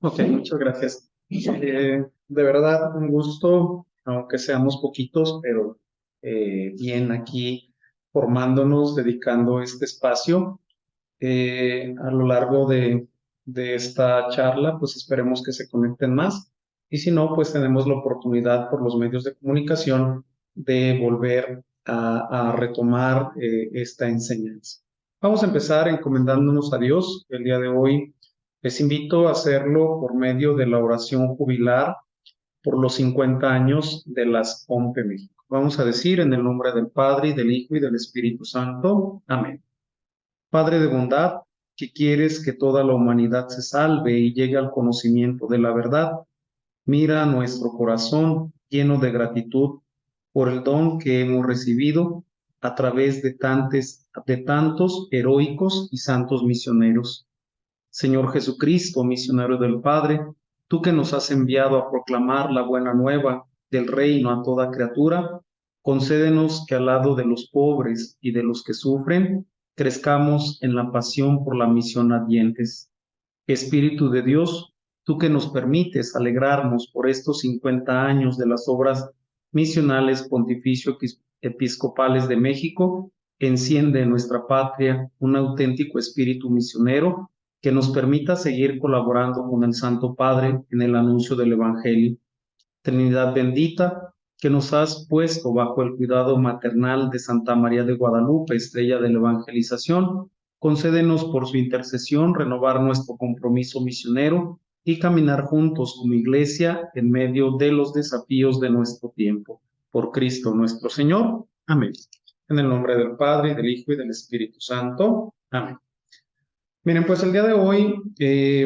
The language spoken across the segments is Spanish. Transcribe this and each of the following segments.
Ok, muchas gracias. De verdad, un gusto, aunque seamos poquitos, pero bien aquí formándonos, dedicando este espacio. A lo largo de esta charla, pues esperemos que se conecten más. Y si no, pues tenemos la oportunidad por los medios de comunicación de volver a retomar esta enseñanza. Vamos a empezar encomendándonos a Dios. El día de hoy les invito a hacerlo por medio de la oración jubilar por los 50 años de las OMPE México. Vamos a decir en el nombre del Padre, y del Hijo, y del Espíritu Santo. Amén. Padre de bondad, que quieres que toda la humanidad se salve y llegue al conocimiento de la verdad, mira nuestro corazón lleno de gratitud por el don que hemos recibido a través de tantos heroicos y santos misioneros. Señor Jesucristo, misionero del Padre, tú que nos has enviado a proclamar la buena nueva del reino a toda criatura, concédenos que al lado de los pobres y de los que sufren, crezcamos en la pasión por la misión ardientes. Espíritu de Dios, tú que nos permites alegrarnos por estos 50 años de las obras misionales pontificio episcopales de México, enciende en nuestra patria un auténtico espíritu misionero que nos permita seguir colaborando con el Santo Padre en el anuncio del Evangelio. Trinidad bendita, que nos has puesto bajo el cuidado maternal de Santa María de Guadalupe, estrella de la evangelización, concédenos por su intercesión renovar nuestro compromiso misionero y caminar juntos como iglesia en medio de los desafíos de nuestro tiempo. Por Cristo nuestro Señor. Amén. En el nombre del Padre, del Hijo y del Espíritu Santo. Amén. Miren, pues el día de hoy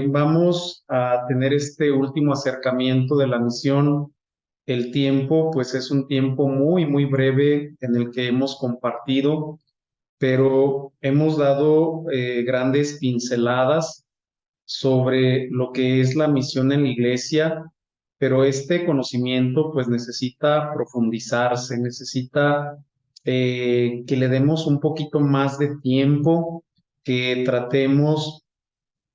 vamos a tener este último acercamiento de la misión. El tiempo, pues es un tiempo muy, muy breve en el que hemos compartido, pero hemos dado grandes pinceladas sobre lo que es la misión en la iglesia, pero este conocimiento pues necesita profundizarse, necesita que le demos un poquito más de tiempo, que tratemos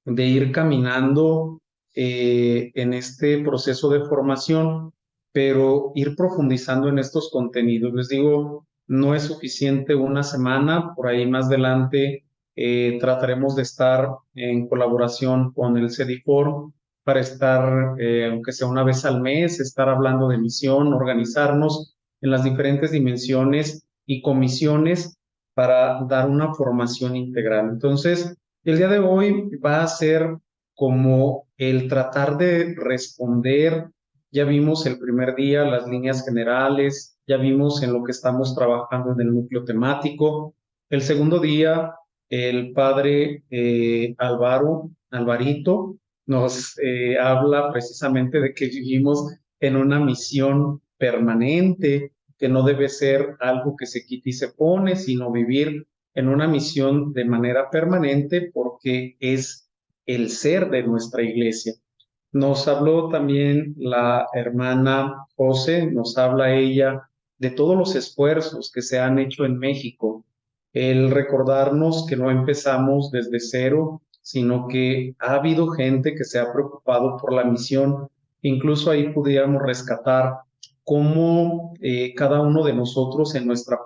de ir caminando en este proceso de formación, pero ir profundizando en estos contenidos. Les digo, no es suficiente una semana, por ahí más adelante trataremos de estar en colaboración con el CEDIFOR para estar, aunque sea una vez al mes, estar hablando de misión, organizarnos en las diferentes dimensiones y comisiones para dar una formación integral. Entonces, el día de hoy va a ser como el tratar de responder. Ya vimos el primer día las líneas generales, ya vimos en lo que estamos trabajando en el núcleo temático. El segundo día, el padre Alvarito, nos habla precisamente de que vivimos en una misión permanente, que no debe ser algo que se quita y se pone, sino vivir en una misión de manera permanente porque es el ser de nuestra iglesia. Nos habló también la hermana José, nos habla ella de todos los esfuerzos que se han hecho en México, el recordarnos que no empezamos desde cero, sino que ha habido gente que se ha preocupado por la misión. Incluso ahí pudiéramos rescatar cómo cada uno de nosotros en nuestras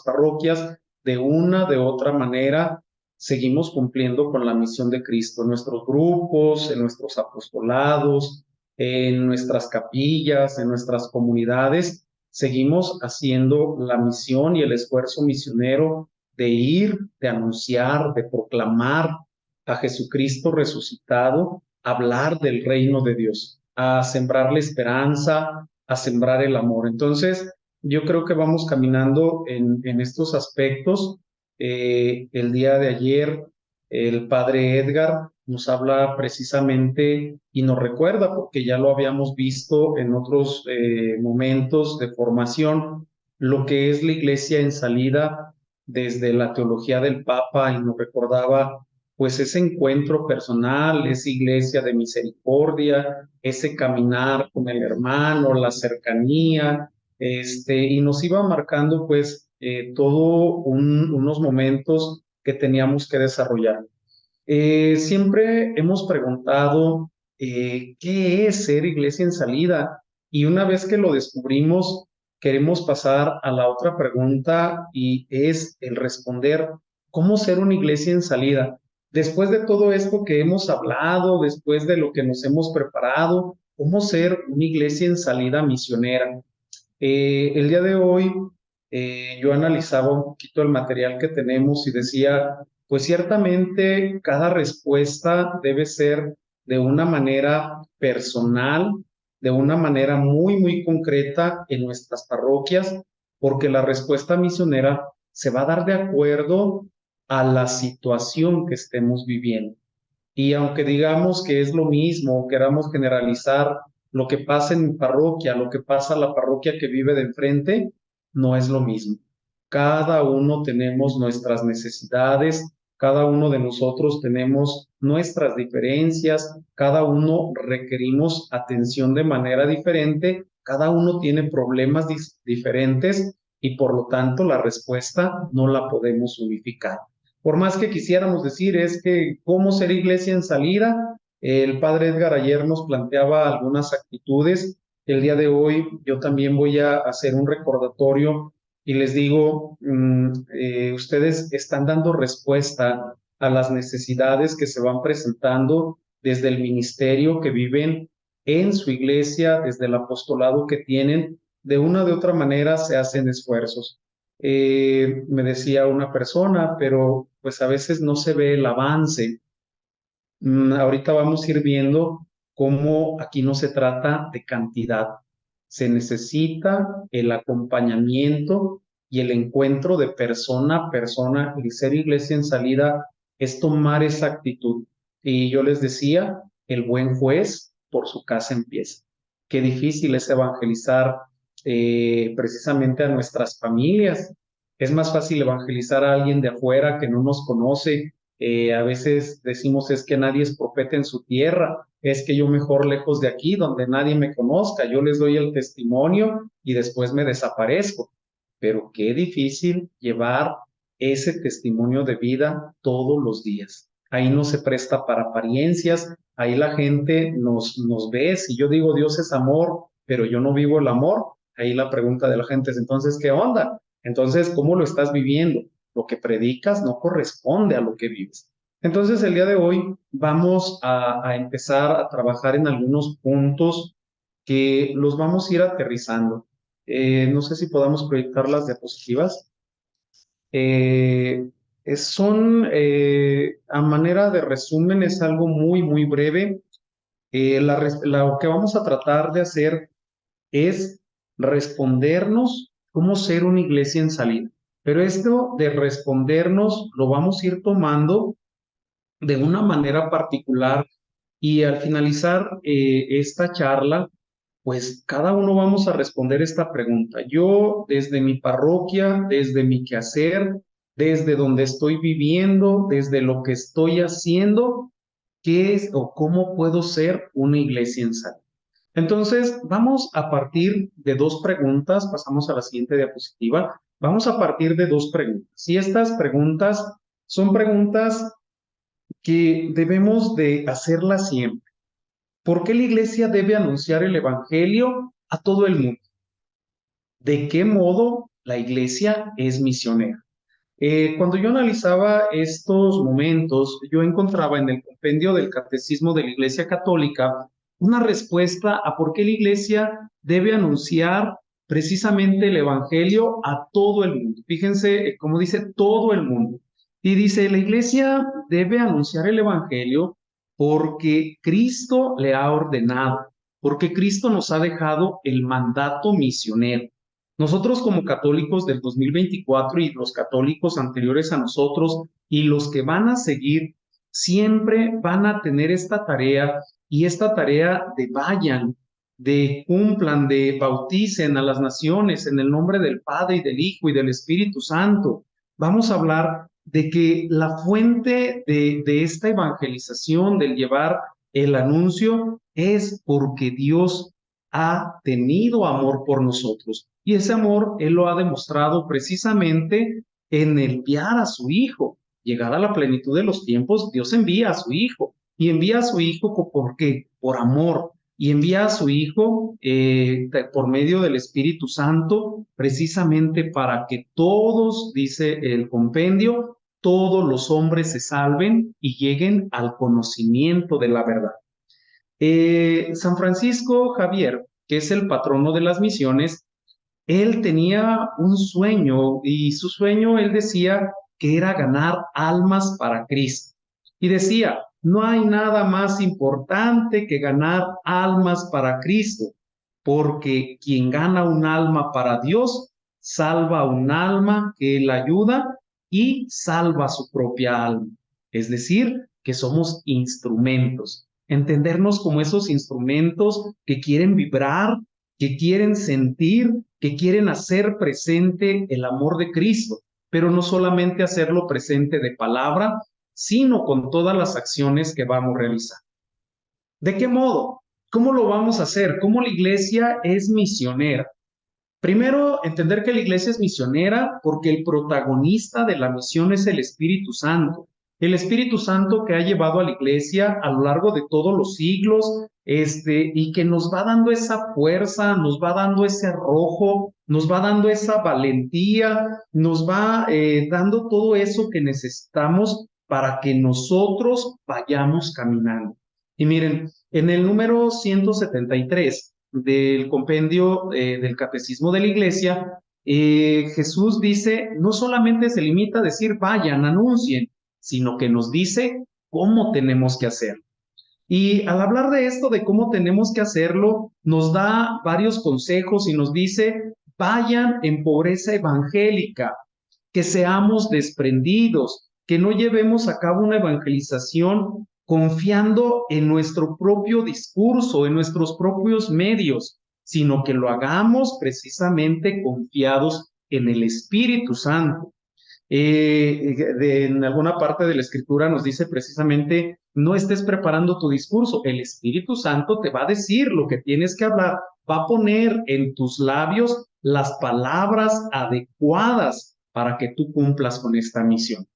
parroquias, de una, de otra manera, seguimos cumpliendo con la misión de Cristo, en nuestros grupos, en nuestros apostolados, en nuestras capillas, en nuestras comunidades, seguimos haciendo la misión y el esfuerzo misionero de ir, de anunciar, de proclamar a Jesucristo resucitado, hablar del reino de Dios, a sembrar la esperanza, a sembrar el amor. Entonces, yo creo que vamos caminando en estos aspectos. El día de ayer, el padre Edgar nos habla precisamente y nos recuerda, porque ya lo habíamos visto en otros momentos de formación, lo que es la iglesia en salida desde la teología del Papa, y nos recordaba pues ese encuentro personal, esa iglesia de misericordia, ese caminar con el hermano, la cercanía, y nos iba marcando pues unos momentos que teníamos que desarrollar. Siempre hemos preguntado qué es ser iglesia en salida. Y una vez que lo descubrimos, queremos pasar a la otra pregunta y es el responder, ¿cómo ser una iglesia en salida? Después de todo esto que hemos hablado, después de lo que nos hemos preparado, ¿cómo ser una iglesia en salida misionera? El día de hoy yo analizaba un poquito el material que tenemos y decía, pues ciertamente cada respuesta debe ser de una manera personal, de una manera muy, muy concreta en nuestras parroquias, porque la respuesta misionera se va a dar de acuerdo a la situación que estemos viviendo. Y aunque digamos que es lo mismo, queramos generalizar lo que pasa en mi parroquia, lo que pasa en la parroquia que vive de enfrente, no es lo mismo. Cada uno tenemos nuestras necesidades, cada uno de nosotros tenemos nuestras diferencias, cada uno requerimos atención de manera diferente, cada uno tiene problemas diferentes y por lo tanto la respuesta no la podemos unificar. Por más que quisiéramos decir, es que cómo ser iglesia en salida. El padre Edgar ayer nos planteaba algunas actitudes. El día de hoy yo también voy a hacer un recordatorio y les digo, ustedes están dando respuesta a las necesidades que se van presentando desde el ministerio que viven en su iglesia, desde el apostolado que tienen. De una de otra manera se hacen esfuerzos. Me decía una persona, pero pues a veces no se ve el avance. Ahorita vamos a ir viendo cómo aquí no se trata de cantidad. Se necesita el acompañamiento y el encuentro de persona a persona. El ser iglesia en salida es tomar esa actitud. Y yo les decía, el buen juez por su casa empieza. Qué difícil es evangelizar precisamente a nuestras familias. Es más fácil evangelizar a alguien de afuera que no nos conoce. A veces decimos es que nadie es profeta en su tierra, es que yo mejor lejos de aquí, donde nadie me conozca, yo les doy el testimonio y después me desaparezco. Pero qué difícil llevar ese testimonio de vida todos los días. Ahí no se presta para apariencias, ahí la gente nos ve. Si yo digo Dios es amor, pero yo no vivo el amor, ahí la pregunta de la gente es entonces, ¿qué onda? Entonces, ¿cómo lo estás viviendo? Lo que predicas no corresponde a lo que vives. Entonces, el día de hoy vamos a empezar a trabajar en algunos puntos que los vamos a ir aterrizando. No sé si podamos proyectar las diapositivas. Eh, a manera de resumen, es algo muy, muy breve. Lo que vamos a tratar de hacer es respondernos cómo ser una iglesia en salida. Pero esto de respondernos lo vamos a ir tomando de una manera particular y al finalizar esta charla, pues cada uno vamos a responder esta pregunta. Yo desde mi parroquia, desde mi quehacer, desde donde estoy viviendo, desde lo que estoy haciendo, ¿qué es o cómo puedo ser una iglesia en salud? Entonces, vamos a partir de dos preguntas, pasamos a la siguiente diapositiva, vamos a partir de dos preguntas. Y estas preguntas son preguntas que debemos de hacerlas siempre. ¿Por qué la iglesia debe anunciar el evangelio a todo el mundo? ¿De qué modo la iglesia es misionera? Cuando yo analizaba estos momentos, yo encontraba en el compendio del Catecismo de la Iglesia Católica una respuesta a por qué la Iglesia debe anunciar precisamente el Evangelio a todo el mundo. Fíjense cómo dice todo el mundo. Y dice, la Iglesia debe anunciar el Evangelio porque Cristo le ha ordenado, porque Cristo nos ha dejado el mandato misionero. Nosotros como católicos del 2024 y los católicos anteriores a nosotros y los que van a seguir, siempre van a tener esta tarea y esta tarea de vayan, de cumplan, de bauticen a las naciones en el nombre del Padre y del Hijo y del Espíritu Santo. Vamos a hablar de que la fuente de esta evangelización, del llevar el anuncio, es porque Dios ha tenido amor por nosotros. Y ese amor Él lo ha demostrado precisamente en enviar a su Hijo. Llegada la plenitud de los tiempos, Dios envía a su Hijo. Y envía a su Hijo, ¿por qué? por amor, y envía a su Hijo por medio del Espíritu Santo, precisamente para que todos, dice el compendio, todos los hombres se salven y lleguen al conocimiento de la verdad. San Francisco Javier, que es el patrono de las misiones, él tenía un sueño y su sueño, él decía que era ganar almas para Cristo. Y decía, no hay nada más importante que ganar almas para Cristo, porque quien gana un alma para Dios, salva un alma que él ayuda y salva su propia alma. Es decir, que somos instrumentos. Entendernos como esos instrumentos que quieren vibrar, que quieren sentir, que quieren hacer presente el amor de Cristo, pero no solamente hacerlo presente de palabra, sino con todas las acciones que vamos a realizar. ¿De qué modo? ¿Cómo lo vamos a hacer? ¿Cómo la iglesia es misionera? Primero, entender que la iglesia es misionera porque el protagonista de la misión es el Espíritu Santo. El Espíritu Santo que ha llevado a la iglesia a lo largo de todos los siglos, y que nos va dando esa fuerza, nos va dando ese arrojo, nos va dando esa valentía, nos va dando todo eso que necesitamos para que nosotros vayamos caminando. Y miren, en el número 173 del compendio del Catecismo de la Iglesia, Jesús dice, no solamente se limita a decir vayan, anuncien, sino que nos dice cómo tenemos que hacerlo. Y al hablar de esto, de cómo tenemos que hacerlo, nos da varios consejos y nos dice, vayan en pobreza evangélica, que seamos desprendidos, que no llevemos a cabo una evangelización confiando en nuestro propio discurso, en nuestros propios medios, sino que lo hagamos precisamente confiados en el Espíritu Santo. En alguna parte de la escritura nos dice precisamente, no estés preparando tu discurso, el Espíritu Santo te va a decir lo que tienes que hablar, va a poner en tus labios las palabras adecuadas para que tú cumplas con esta misión.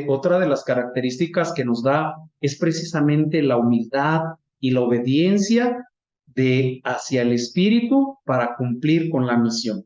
Otra de las características que nos da es precisamente la humildad y la obediencia hacia el Espíritu para cumplir con la misión.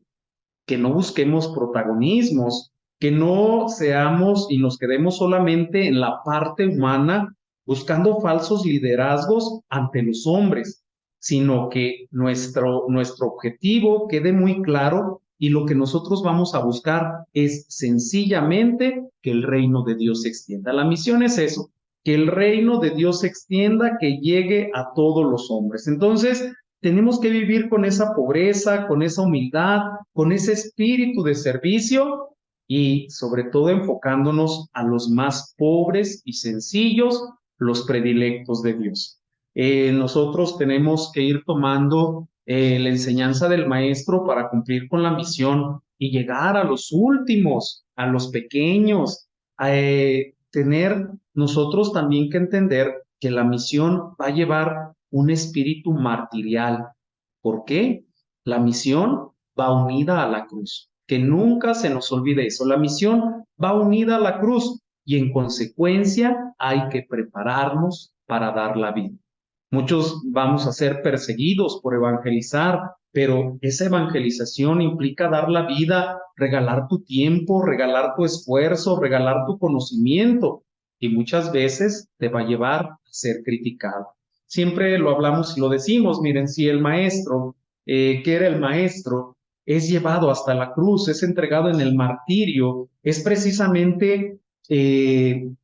Que no busquemos protagonismos, que no seamos y nos quedemos solamente en la parte humana buscando falsos liderazgos ante los hombres, sino que nuestro objetivo quede muy claro y lo que nosotros vamos a buscar es sencillamente que el reino de Dios se extienda. La misión es eso, que el reino de Dios se extienda, que llegue a todos los hombres. Entonces, tenemos que vivir con esa pobreza, con esa humildad, con ese espíritu de servicio y sobre todo enfocándonos a los más pobres y sencillos, los predilectos de Dios. Nosotros tenemos que ir tomando la enseñanza del maestro para cumplir con la misión y llegar a los últimos, a los pequeños, tener nosotros también que entender que la misión va a llevar un espíritu martirial. ¿Por qué? La misión va unida a la cruz. Que nunca se nos olvide eso. La misión va unida a la cruz y en consecuencia hay que prepararnos para dar la vida. Muchos vamos a ser perseguidos por evangelizar, pero esa evangelización implica dar la vida, regalar tu tiempo, regalar tu esfuerzo, regalar tu conocimiento y muchas veces te va a llevar a ser criticado. Siempre lo hablamos y lo decimos, miren, si el maestro, que era el maestro, es llevado hasta la cruz, es entregado en el martirio, es precisamente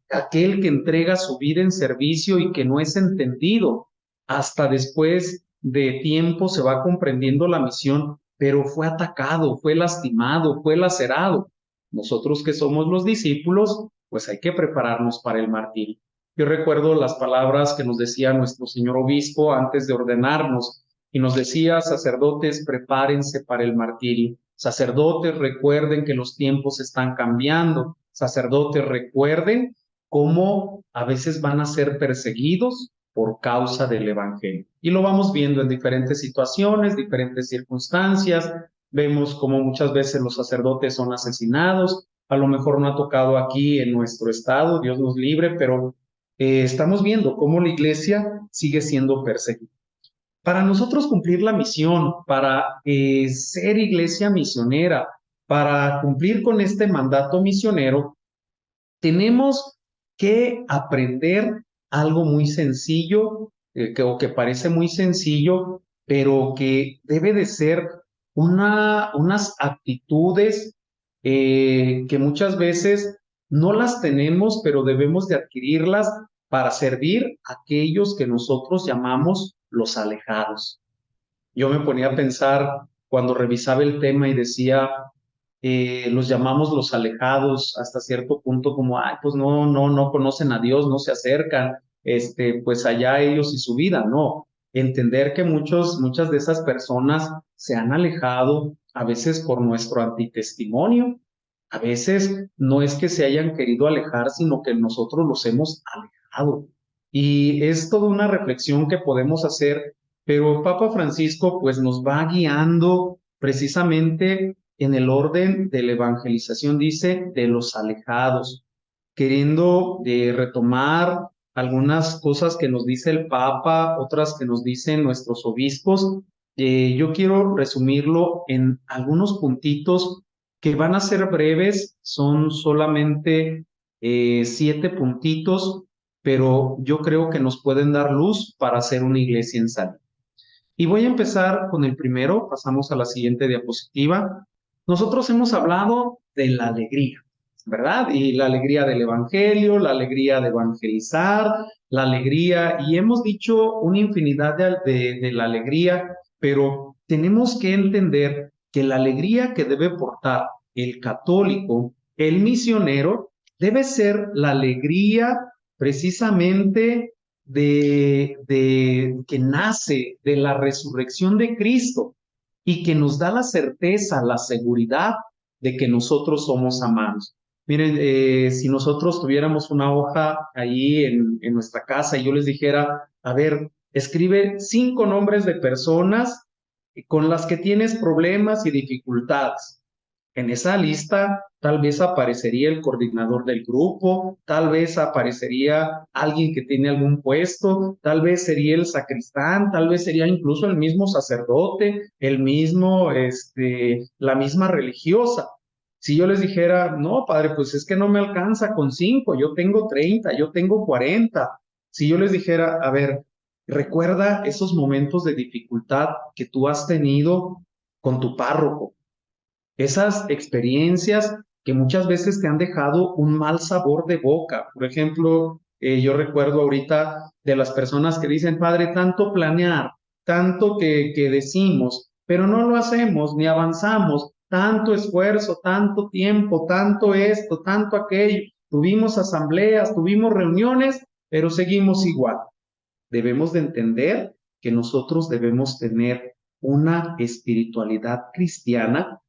aquel que entrega su vida en servicio y que no es entendido. Hasta después de tiempo se va comprendiendo la misión, pero fue atacado, fue lastimado, fue lacerado. Nosotros que somos los discípulos, pues hay que prepararnos para el martirio. Yo recuerdo las palabras que nos decía nuestro señor obispo antes de ordenarnos y nos decía, sacerdotes, prepárense para el martirio. Sacerdotes, recuerden que los tiempos están cambiando. Sacerdotes, recuerden cómo a veces van a ser perseguidos por causa del evangelio. Y lo vamos viendo en diferentes situaciones, diferentes circunstancias. Vemos cómo muchas veces los sacerdotes son asesinados. A lo mejor no ha tocado aquí en nuestro estado, Dios nos libre, pero estamos viendo cómo la iglesia sigue siendo perseguida. Para nosotros cumplir la misión, para ser iglesia misionera, para cumplir con este mandato misionero, tenemos que aprender algo muy sencillo, o que parece muy sencillo, pero que debe de ser unas actitudes que muchas veces no las tenemos, pero debemos de adquirirlas para servir a aquellos que nosotros llamamos los alejados. Yo me ponía a pensar cuando revisaba el tema y decía, los llamamos los alejados hasta cierto punto como, ay, pues no conocen a Dios, no se acercan, pues allá ellos y su vida, no. Entender que muchas de esas personas se han alejado, a veces por nuestro antitestimonio, a veces no es que se hayan querido alejar, sino que nosotros los hemos alejado. Y es toda una reflexión que podemos hacer, pero Papa Francisco pues nos va guiando precisamente en el orden de la evangelización, dice, de los alejados, queriendo retomar algunas cosas que nos dice el Papa, otras que nos dicen nuestros obispos. Yo quiero resumirlo en algunos puntitos que van a ser breves, son solamente 7 puntitos, pero yo creo que nos pueden dar luz para hacer una iglesia en salud. Y voy a empezar con el primero, pasamos a la siguiente diapositiva. Nosotros hemos hablado de la alegría, ¿verdad? Y la alegría del Evangelio, la alegría de evangelizar, la alegría, y hemos dicho una infinidad de la alegría, pero tenemos que entender que la alegría que debe portar el católico, el misionero, debe ser la alegría precisamente que nace de la resurrección de Cristo y que nos da la certeza, la seguridad de que nosotros somos amados. Miren, si nosotros tuviéramos una hoja ahí en nuestra casa y yo les dijera, a ver, escribe 5 nombres de personas con las que tienes problemas y dificultades. En esa lista tal vez aparecería el coordinador del grupo, tal vez aparecería alguien que tiene algún puesto, tal vez sería el sacristán, tal vez sería incluso el mismo sacerdote, la misma religiosa. Si yo les dijera, no, padre, pues es que no me alcanza con 5, yo tengo 30, yo tengo 40. Si yo les dijera, a ver, recuerda esos momentos de dificultad que tú has tenido con tu párroco, esas experiencias que muchas veces te han dejado un mal sabor de boca. Por ejemplo, yo recuerdo ahorita de las personas que dicen, padre, tanto planear, tanto que decimos, pero no lo hacemos ni avanzamos, tanto esfuerzo, tanto tiempo, tanto esto, tanto aquello. Tuvimos asambleas, tuvimos reuniones, pero seguimos igual. Debemos de entender que nosotros debemos tener una espiritualidad cristiana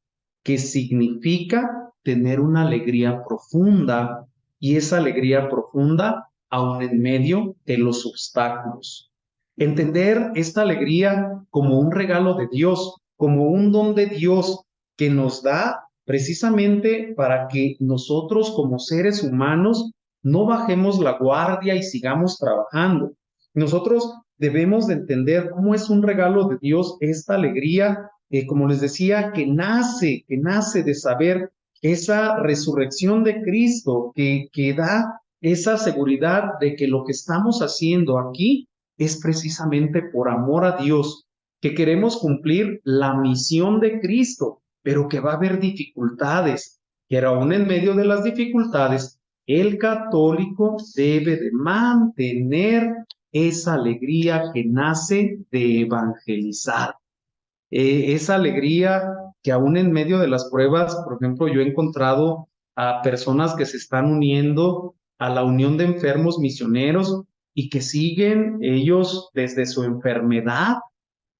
que significa tener una alegría profunda, y esa alegría profunda aún en medio de los obstáculos. Entender esta alegría como un regalo de Dios, como un don de Dios que nos da precisamente para que nosotros como seres humanos no bajemos la guardia y sigamos trabajando. Nosotros debemos de entender cómo es un regalo de Dios esta alegría, como les decía, que nace de saber esa resurrección de Cristo, que da esa seguridad de que lo que estamos haciendo aquí es precisamente por amor a Dios, que queremos cumplir la misión de Cristo, pero que va a haber dificultades, que aún en medio de las dificultades, el católico debe de mantener esa alegría que nace de evangelizar. Esa alegría que aún en medio de las pruebas, por ejemplo, yo he encontrado a personas que se están uniendo a la Unión de Enfermos Misioneros y que siguen ellos desde su enfermedad,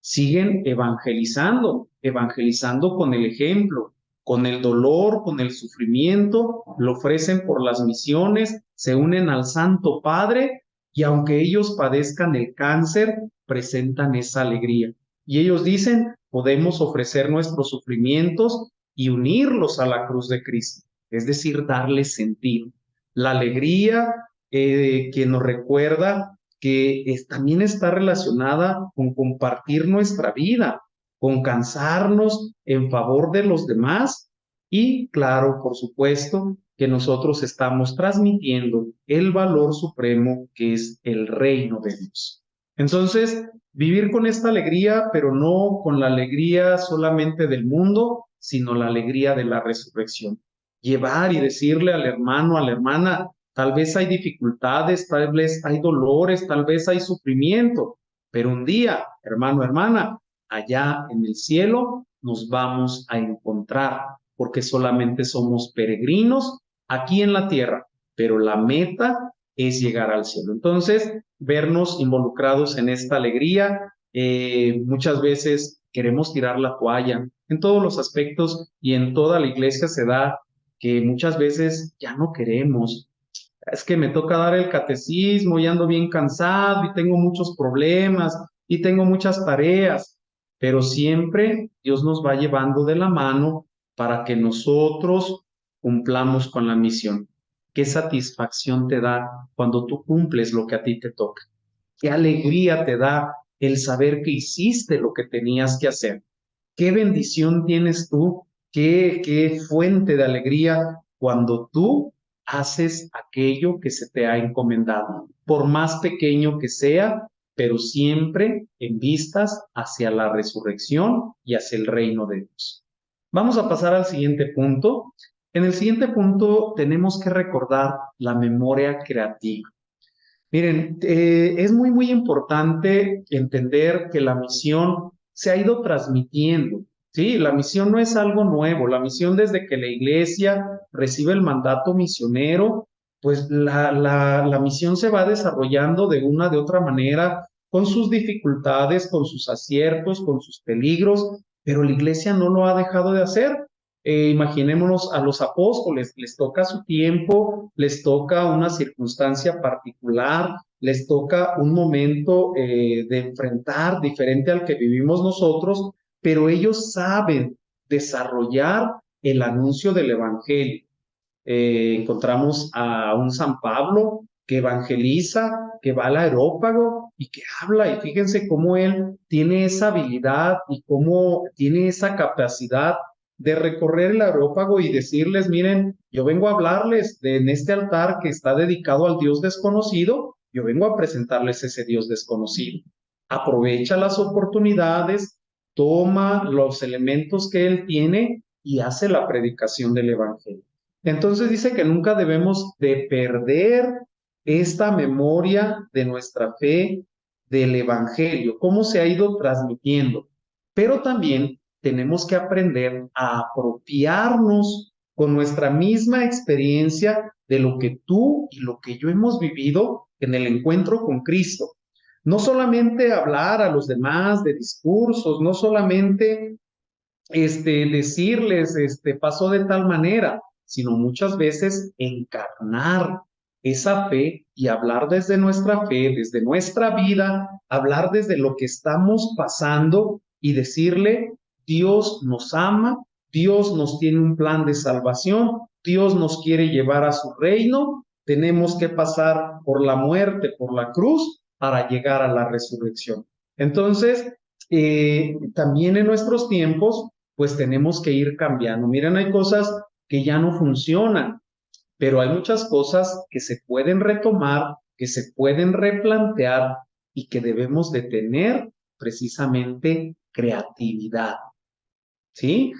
siguen evangelizando, evangelizando con el ejemplo, con el dolor, con el sufrimiento, lo ofrecen por las misiones, se unen al Santo Padre y aunque ellos padezcan el cáncer, presentan esa alegría. Y ellos dicen, podemos ofrecer nuestros sufrimientos y unirlos a la cruz de Cristo, es decir, darles sentido. La alegría que nos recuerda que también está relacionada con compartir nuestra vida, con cansarnos en favor de los demás y, claro, por supuesto, que nosotros estamos transmitiendo el valor supremo que es el reino de Dios. Entonces, vivir con esta alegría, pero no con la alegría solamente del mundo, sino la alegría de la resurrección. Llevar y decirle al hermano, a la hermana, tal vez hay dificultades, tal vez hay dolores, tal vez hay sufrimiento, pero un día, hermano, hermana, allá en el cielo nos vamos a encontrar, porque solamente somos peregrinos aquí en la tierra, pero la meta es llegar al cielo. Entonces, vernos involucrados en esta alegría, muchas veces queremos tirar la toalla en todos los aspectos y en toda la iglesia se da que muchas veces ya no queremos. Es que me toca dar el catecismo y ando bien cansado y tengo muchos problemas y tengo muchas tareas, pero siempre Dios nos va llevando de la mano para que nosotros cumplamos con la misión. ¿Qué satisfacción te da cuando tú cumples lo que a ti te toca? ¿Qué alegría te da el saber que hiciste lo que tenías que hacer? ¿Qué bendición tienes tú? ¿Qué fuente de alegría cuando tú haces aquello que se te ha encomendado? Por más pequeño que sea, pero siempre en vistas hacia la resurrección y hacia el reino de Dios. Vamos a pasar al siguiente punto. En el siguiente punto tenemos que recordar la memoria creativa. Miren, es muy importante entender que la misión se ha ido transmitiendo, ¿sí? La misión no es algo nuevo, la misión desde que la iglesia recibe el mandato misionero, pues la misión se va desarrollando de una de otra manera, con sus dificultades, con sus aciertos, con sus peligros, pero la iglesia no lo ha dejado de hacer. Imaginémonos a los apóstoles, les toca su tiempo, les toca una circunstancia particular, les toca un momento de enfrentar diferente al que vivimos nosotros, pero ellos saben desarrollar el anuncio del Evangelio. Encontramos a un San Pablo que evangeliza, que va al aerópago y que habla, y fíjense cómo él tiene esa habilidad y cómo tiene esa capacidad de recorrer el aerópago y decirles, miren, yo vengo a hablarles en este altar que está dedicado al Dios desconocido, yo vengo a presentarles ese Dios desconocido. Aprovecha las oportunidades, toma los elementos que él tiene y hace la predicación del Evangelio. Entonces dice que nunca debemos de perder esta memoria de nuestra fe del Evangelio, cómo se ha ido transmitiendo, pero también tenemos que aprender a apropiarnos con nuestra misma experiencia de lo que tú y lo que yo hemos vivido en el encuentro con Cristo. No solamente hablar a los demás de discursos, no solamente decirles, pasó de tal manera, sino muchas veces encarnar esa fe y hablar desde nuestra fe, desde nuestra vida, hablar desde lo que estamos pasando y decirle, Dios nos ama, Dios nos tiene un plan de salvación, Dios nos quiere llevar a su reino, tenemos que pasar por la muerte, por la cruz, para llegar a la resurrección. Entonces, también en nuestros tiempos, pues tenemos que ir cambiando. Miren, hay cosas que ya no funcionan, pero hay muchas cosas que se pueden retomar, que se pueden replantear y que debemos de tener precisamente creatividad, ¿sí?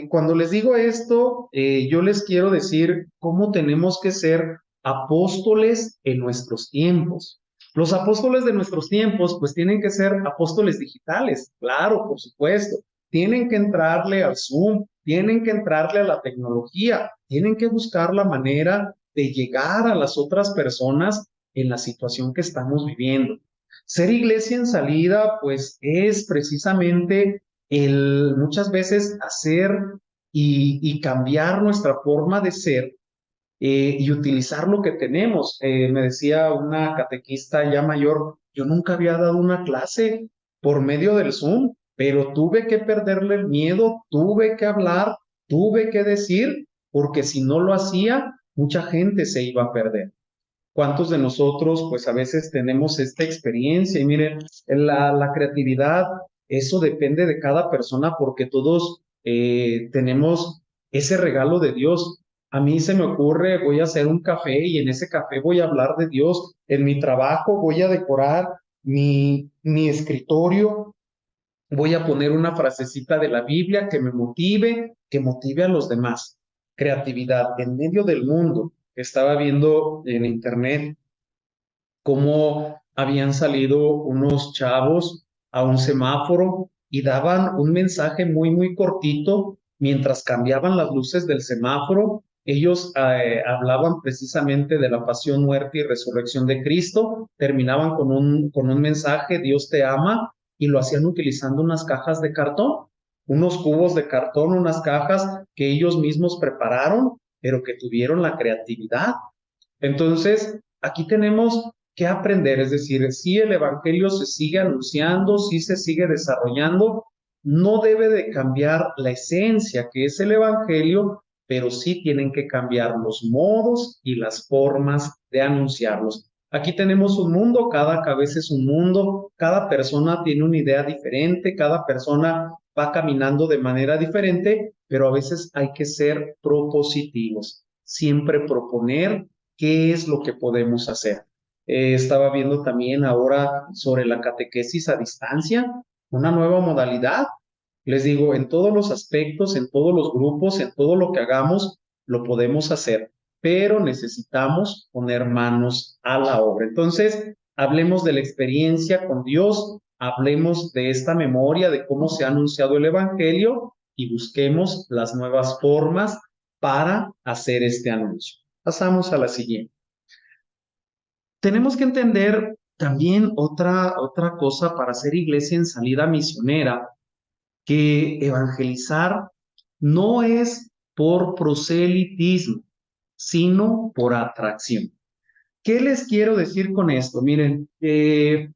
Cuando les digo esto, yo les quiero decir cómo tenemos que ser apóstoles en nuestros tiempos. Los apóstoles de nuestros tiempos, pues tienen que ser apóstoles digitales, claro, por supuesto. Tienen que entrarle al Zoom, tienen que entrarle a la tecnología, tienen que buscar la manera de llegar a las otras personas en la situación que estamos viviendo. Ser iglesia en salida, pues es precisamente el muchas veces hacer y cambiar nuestra forma de ser y utilizar lo que tenemos. Me decía una catequista ya mayor, yo nunca había dado una clase por medio del Zoom, pero tuve que perderle el miedo, tuve que hablar, tuve que decir, porque si no lo hacía, mucha gente se iba a perder. ¿Cuántos de nosotros, pues a veces tenemos esta experiencia? Y miren, la creatividad, eso depende de cada persona porque todos tenemos ese regalo de Dios. A mí se me ocurre, voy a hacer un café y en ese café voy a hablar de Dios. En mi trabajo voy a decorar mi escritorio, voy a poner una frasecita de la Biblia que motive a los demás. Creatividad en medio del mundo. Estaba viendo en internet cómo habían salido unos chavos a un semáforo y daban un mensaje muy, muy cortito mientras cambiaban las luces del semáforo. Ellos hablaban precisamente de la pasión, muerte y resurrección de Cristo, terminaban con un mensaje, Dios te ama, y lo hacían utilizando unas cajas de cartón, unos cubos de cartón, unas cajas que ellos mismos prepararon, pero que tuvieron la creatividad. Entonces, aquí tenemos que aprender, es decir, si el Evangelio se sigue anunciando, si se sigue desarrollando, no debe de cambiar la esencia que es el Evangelio, pero sí tienen que cambiar los modos y las formas de anunciarlos. Aquí tenemos un mundo, cada cabeza es un mundo, cada persona tiene una idea diferente, cada persona va caminando de manera diferente, pero a veces hay que ser propositivos, siempre proponer qué es lo que podemos hacer. Estaba viendo también ahora sobre la catequesis a distancia, una nueva modalidad. Les digo, en todos los aspectos, en todos los grupos, en todo lo que hagamos, lo podemos hacer, pero necesitamos poner manos a la obra. Entonces, hablemos de la experiencia con Dios, hablemos de esta memoria, de cómo se ha anunciado el Evangelio y busquemos las nuevas formas para hacer este anuncio. Pasamos a la siguiente. Tenemos que entender también otra cosa para hacer iglesia en salida misionera, que evangelizar no es por proselitismo, sino por atracción. ¿Qué les quiero decir con esto? Miren,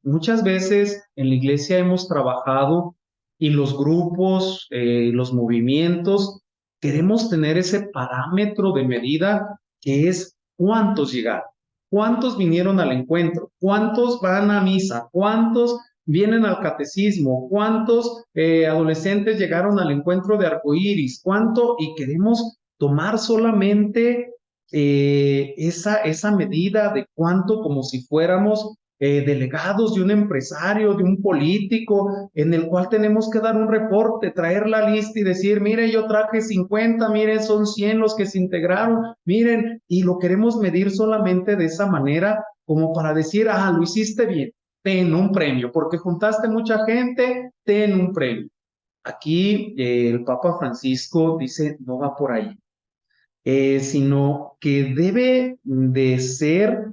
muchas veces en la iglesia hemos trabajado y los grupos, los movimientos, queremos tener ese parámetro de medida que es cuántos llegaron, cuántos vinieron al encuentro, cuántos van a misa, cuántos vienen al catecismo, cuántos adolescentes llegaron al encuentro de arcoíris, cuánto, y queremos tomar solamente esa medida de cuánto, como si fuéramos delegados de un empresario, de un político, en el cual tenemos que dar un reporte, traer la lista y decir, mire, yo traje 50, mire, son 100 los que se integraron, miren, y lo queremos medir solamente de esa manera, como para decir, ah, lo hiciste bien, ten un premio, porque juntaste mucha gente, ten un premio. Aquí el Papa Francisco dice, no va por ahí, sino que debe de ser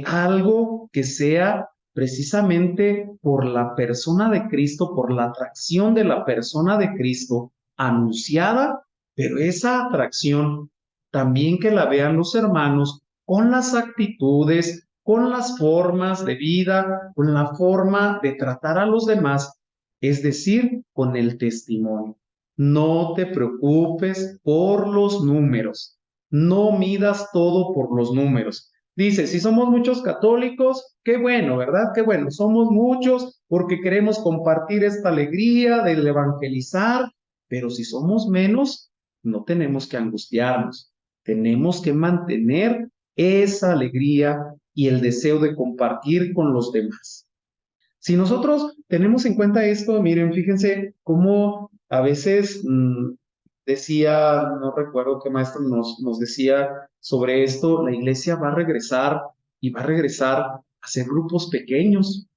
algo que sea precisamente por la persona de Cristo, por la atracción de la persona de Cristo anunciada, pero esa atracción también que la vean los hermanos con las actitudes, con las formas de vida, con la forma de tratar a los demás, es decir, con el testimonio. No te preocupes por los números, no midas todo por los números. Dice, si somos muchos católicos, qué bueno, ¿verdad? Qué bueno, somos muchos porque queremos compartir esta alegría del evangelizar, pero si somos menos, no tenemos que angustiarnos, tenemos que mantener esa alegría y el deseo de compartir con los demás. Si nosotros tenemos en cuenta esto, miren, fíjense cómo a veces decía, no recuerdo qué maestro nos decía sobre esto, la iglesia va a regresar y va a regresar a ser grupos pequeños.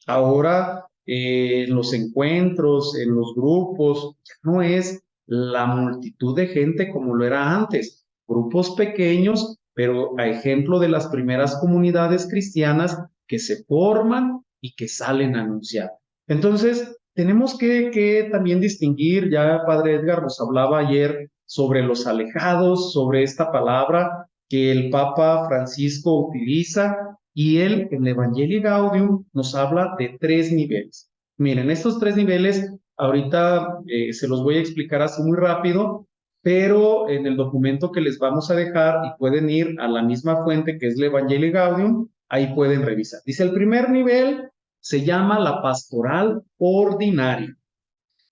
Ahora, en los encuentros, en los grupos, ya no es la multitud de gente como lo era antes, grupos pequeños, pero a ejemplo de las primeras comunidades cristianas que se forman y que salen a anunciar. Entonces, tenemos que también distinguir, ya Padre Edgar nos hablaba ayer sobre los alejados, sobre esta palabra que el Papa Francisco utiliza, y él en Evangelii Gaudium nos habla de 3 niveles. Miren, estos 3 niveles, ahorita se los voy a explicar así muy rápido. pero en el documento que les vamos a dejar y pueden ir a la misma fuente que es el Evangelii Gaudium, ahí pueden revisar. Dice, el primer nivel se llama la pastoral ordinaria.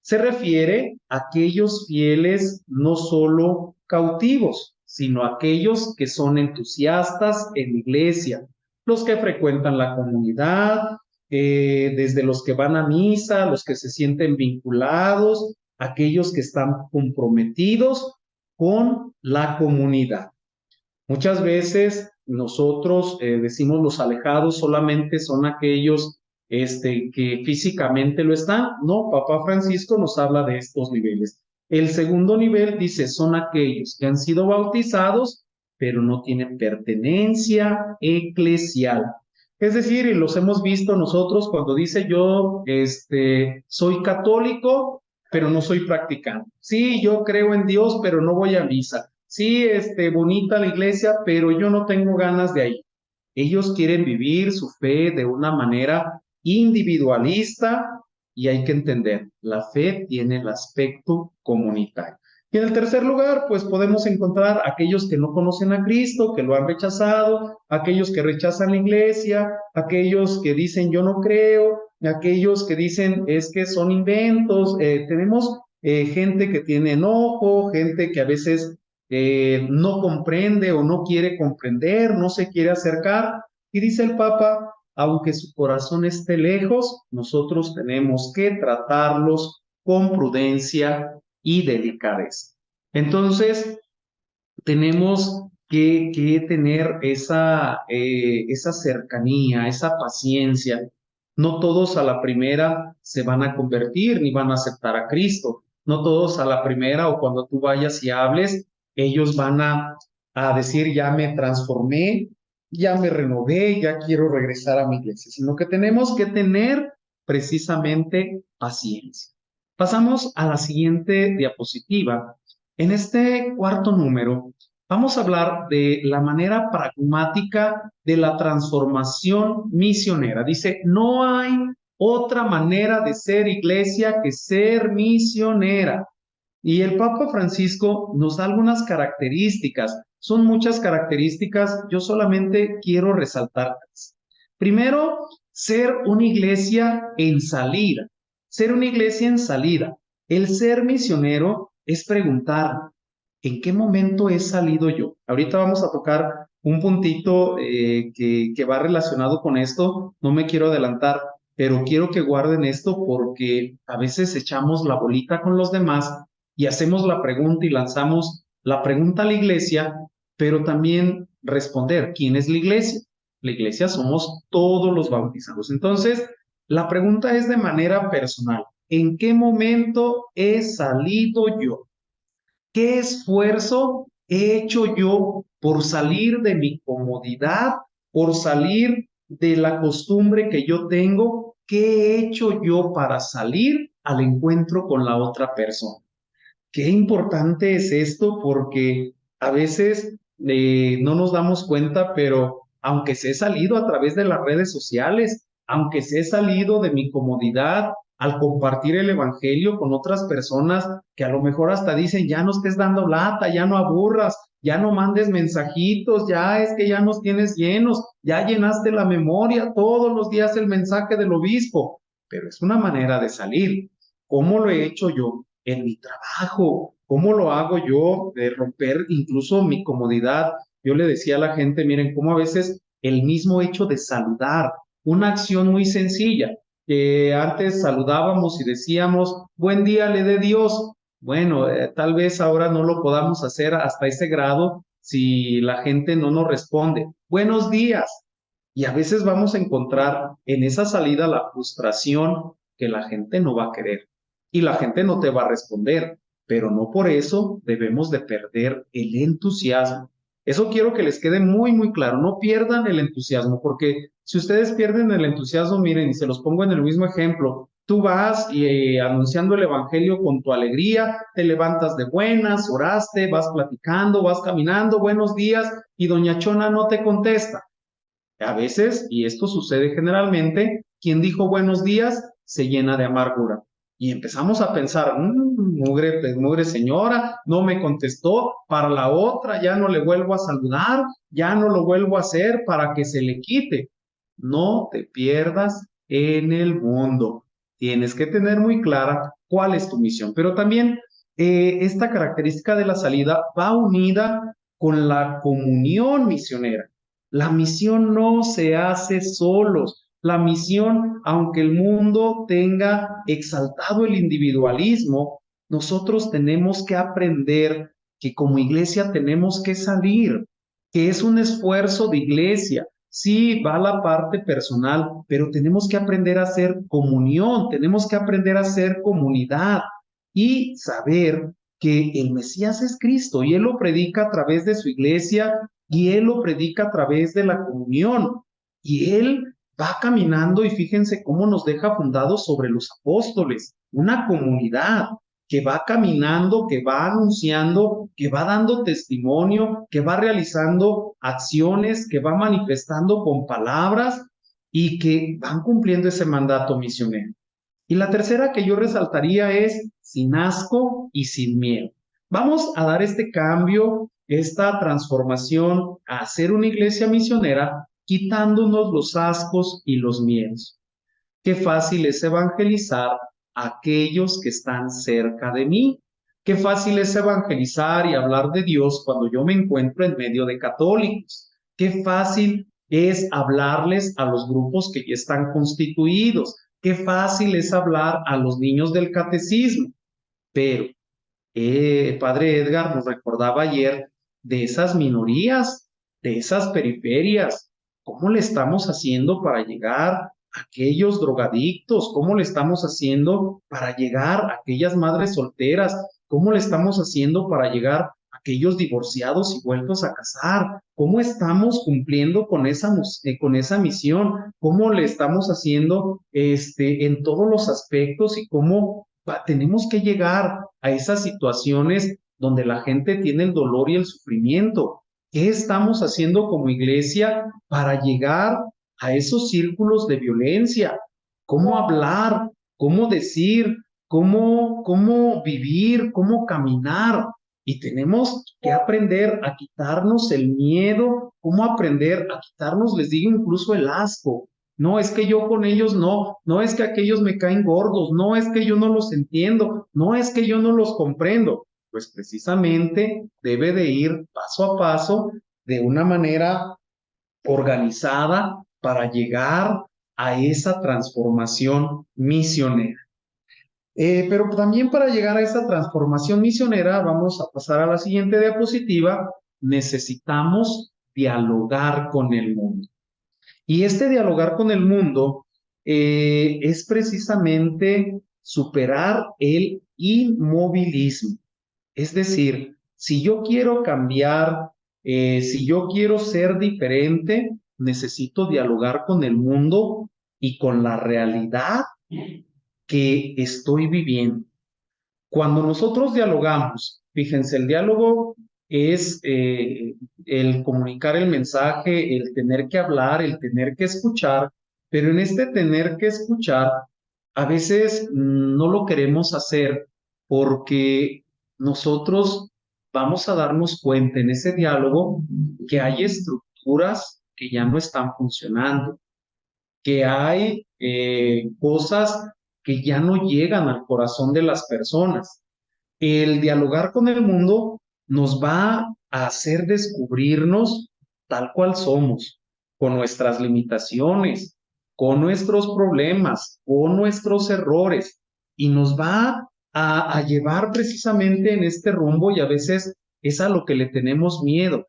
Se refiere a aquellos fieles no solo cautivos, sino aquellos que son entusiastas en la iglesia, los que frecuentan la comunidad, desde los que van a misa, los que se sienten vinculados, aquellos que están comprometidos con la comunidad. Muchas veces nosotros decimos los alejados solamente son aquellos que físicamente lo están. No, Papa Francisco nos habla de estos niveles. El segundo nivel dice son aquellos que han sido bautizados, pero no tienen pertenencia eclesial. Es decir, y los hemos visto nosotros cuando dice yo soy católico, pero no soy practicante. Sí, yo creo en Dios, pero no voy a misa. Sí, bonita la iglesia, pero yo no tengo ganas de ahí. Ellos quieren vivir su fe de una manera individualista y hay que entender, la fe tiene el aspecto comunitario. Y en el tercer lugar, pues podemos encontrar aquellos que no conocen a Cristo, que lo han rechazado, aquellos que rechazan la iglesia, aquellos que dicen yo no creo, aquellos que dicen es que son inventos. Tenemos gente que tiene enojo, gente que a veces no comprende o no quiere comprender, no se quiere acercar. Y dice el Papa, aunque su corazón esté lejos, nosotros tenemos que tratarlos con prudencia y delicadeza. Entonces, tenemos que tener esa cercanía, esa paciencia. No todos a la primera se van a convertir ni van a aceptar a Cristo. No todos a la primera o cuando tú vayas y hables, ellos van a decir, ya me transformé, ya me renové, ya quiero regresar a mi iglesia, sino que tenemos que tener precisamente paciencia. Pasamos a la siguiente diapositiva. En este cuarto número, vamos a hablar de la manera pragmática de la transformación misionera. Dice, no hay otra manera de ser iglesia que ser misionera. Y el Papa Francisco nos da algunas características. Son muchas características, yo solamente quiero resaltarlas. Primero, ser una iglesia en salida. Ser una iglesia en salida. El ser misionero es preguntar, ¿en qué momento he salido yo? Ahorita vamos a tocar un puntito que va relacionado con esto. No me quiero adelantar, pero quiero que guarden esto porque a veces echamos la bolita con los demás y hacemos la pregunta y lanzamos la pregunta a la iglesia, pero también responder, ¿quién es la iglesia? La iglesia somos todos los bautizados. Entonces, la pregunta es de manera personal. ¿En qué momento he salido yo? ¿Qué esfuerzo he hecho yo por salir de mi comodidad, por salir de la costumbre que yo tengo? ¿Qué he hecho yo para salir al encuentro con la otra persona? Qué importante es esto porque a veces no nos damos cuenta, pero aunque se he salido a través de las redes sociales, aunque se he salido de mi comodidad al compartir el evangelio con otras personas que a lo mejor hasta dicen, ya no estés dando lata, ya no aburras, ya no mandes mensajitos, ya es que ya nos tienes llenos, ya llenaste la memoria todos los días el mensaje del obispo, pero es una manera de salir. ¿Cómo lo he hecho yo? En mi trabajo, ¿cómo lo hago yo de romper incluso mi comodidad? Yo le decía a la gente, miren, cómo a veces el mismo hecho de saludar, una acción muy sencilla, que antes saludábamos y decíamos, buen día le dé Dios. Bueno, tal vez ahora no lo podamos hacer hasta ese grado si la gente no nos responde. Buenos días. Y a veces vamos a encontrar en esa salida la frustración que la gente no va a querer y la gente no te va a responder, pero no por eso debemos de perder el entusiasmo. Eso quiero que les quede muy, muy claro, no pierdan el entusiasmo, porque si ustedes pierden el entusiasmo, miren, y se los pongo en el mismo ejemplo, tú vas y anunciando el evangelio con tu alegría, te levantas de buenas, oraste, vas platicando, vas caminando, buenos días, y doña Chona no te contesta. A veces, y esto sucede generalmente, quien dijo buenos días se llena de amargura. Y empezamos a pensar, mugre, pues, mugre señora, no me contestó, para la otra ya no le vuelvo a saludar, ya no lo vuelvo a hacer para que se le quite. No te pierdas en el mundo. Tienes que tener muy clara cuál es tu misión. Pero también esta característica de la salida va unida con la comunión misionera. La misión no se hace solos. La misión, aunque el mundo tenga exaltado el individualismo, nosotros tenemos que aprender que como iglesia tenemos que salir, que es un esfuerzo de iglesia. Sí, va la parte personal, pero tenemos que aprender a hacer comunión, tenemos que aprender a hacer comunidad y saber que el Mesías es Cristo y Él lo predica a través de su iglesia y Él lo predica a través de la comunión y Él va caminando y fíjense cómo nos deja fundados sobre los apóstoles, una comunidad que va caminando, que va anunciando, que va dando testimonio, que va realizando acciones, que va manifestando con palabras y que van cumpliendo ese mandato misionero. Y la tercera que yo resaltaría es sin asco y sin miedo. Vamos a dar este cambio, esta transformación a ser una iglesia misionera, quitándonos los ascos y los miedos. Qué fácil es evangelizar a aquellos que están cerca de mí. Qué fácil es evangelizar y hablar de Dios cuando yo me encuentro en medio de católicos. Qué fácil es hablarles a los grupos que ya están constituidos. Qué fácil es hablar a los niños del catecismo. Pero Padre Edgar nos recordaba ayer de esas minorías, de esas periferias. ¿Cómo le estamos haciendo para llegar a aquellos drogadictos? ¿Cómo le estamos haciendo para llegar a aquellas madres solteras? ¿Cómo le estamos haciendo para llegar a aquellos divorciados y vueltos a casar? ¿Cómo estamos cumpliendo con esa misión? ¿Cómo le estamos haciendo en todos los aspectos y cómo tenemos que llegar a esas situaciones donde la gente tiene el dolor y el sufrimiento? ¿Qué estamos haciendo como iglesia para llegar a esos círculos de violencia? ¿Cómo hablar? ¿Cómo decir? ¿Cómo vivir? ¿Cómo caminar? Y tenemos que aprender a quitarnos el miedo, cómo aprender a quitarnos, les digo, incluso el asco. No, es que yo con ellos no es que aquellos me caen gordos, no es que yo no los entiendo, no es que yo no los comprendo. Pues precisamente debe de ir paso a paso, de una manera organizada para llegar a esa transformación misionera. Pero también para llegar a esa transformación misionera, vamos a pasar a la siguiente diapositiva, necesitamos dialogar con el mundo. Y este dialogar con el mundo es precisamente superar el inmovilismo. Es decir, si yo quiero cambiar, si yo quiero ser diferente, necesito dialogar con el mundo y con la realidad que estoy viviendo. Cuando nosotros dialogamos, fíjense, el diálogo es el comunicar el mensaje, el tener que hablar, el tener que escuchar, pero en este tener que escuchar, a veces no lo queremos hacer porque nosotros vamos a darnos cuenta en ese diálogo que hay estructuras que ya no están funcionando, que hay cosas que ya no llegan al corazón de las personas. El dialogar con el mundo nos va a hacer descubrirnos tal cual somos, con nuestras limitaciones, con nuestros problemas, con nuestros errores, y nos va a llevar precisamente en este rumbo y a veces es a lo que le tenemos miedo,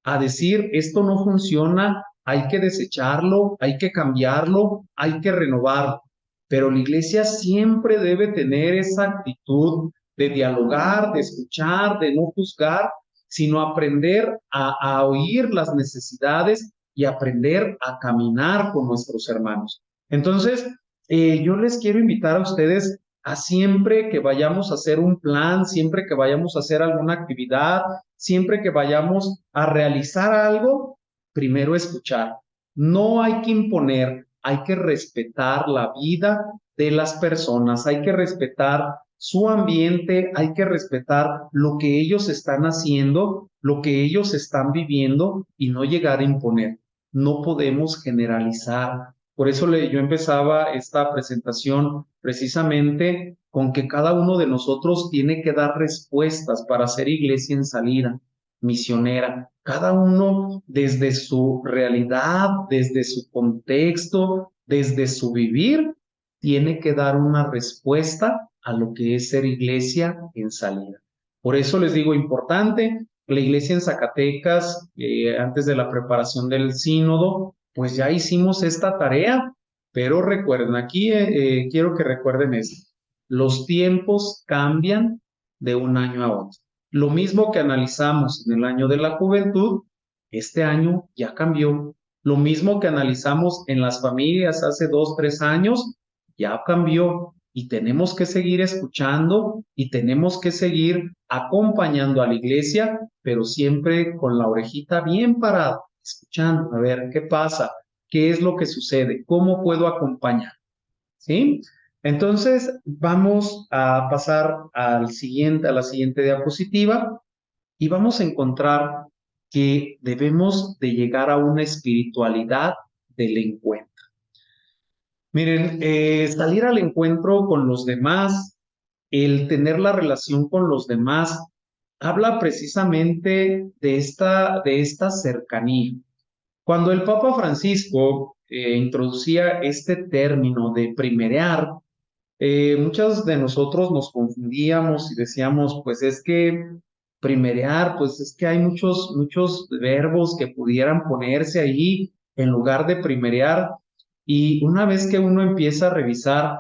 a decir, esto no funciona, hay que desecharlo, hay que cambiarlo, hay que renovarlo. Pero la iglesia siempre debe tener esa actitud de dialogar, de escuchar, de no juzgar, sino aprender a oír las necesidades y aprender a caminar con nuestros hermanos. Entonces, yo les quiero invitar a ustedes a siempre que vayamos a hacer un plan, siempre que vayamos a hacer alguna actividad, siempre que vayamos a realizar algo, primero escuchar. No hay que imponer, hay que respetar la vida de las personas, hay que respetar su ambiente, hay que respetar lo que ellos están haciendo, lo que ellos están viviendo y no llegar a imponer. No podemos generalizar. Por eso yo empezaba esta presentación precisamente con que cada uno de nosotros tiene que dar respuestas para ser iglesia en salida, misionera. Cada uno desde su realidad, desde su contexto, desde su vivir, tiene que dar una respuesta a lo que es ser iglesia en salida. Por eso les digo, importante, la iglesia en Zacatecas, antes de la preparación del sínodo, pues ya hicimos esta tarea, pero recuerden, aquí quiero que recuerden esto, los tiempos cambian de un año a otro. Lo mismo que analizamos en el año de la juventud, este año ya cambió. Lo mismo que analizamos en las familias hace 2, 3 años, ya cambió. Y tenemos que seguir escuchando y tenemos que seguir acompañando a la iglesia, pero siempre con la orejita bien parada, escuchando, a ver qué pasa, qué es lo que sucede, cómo puedo acompañar. ¿Sí? Entonces, vamos a pasar a la siguiente diapositiva y vamos a encontrar que debemos de llegar a una espiritualidad del encuentro. Miren, salir al encuentro con los demás, el tener la relación con los demás, habla precisamente de esta cercanía. Cuando el Papa Francisco introducía este término de primerear, muchos de nosotros nos confundíamos y decíamos, pues es que primerear, pues es que hay muchos verbos que pudieran ponerse ahí en lugar de primerear. Y una vez que uno empieza a revisar,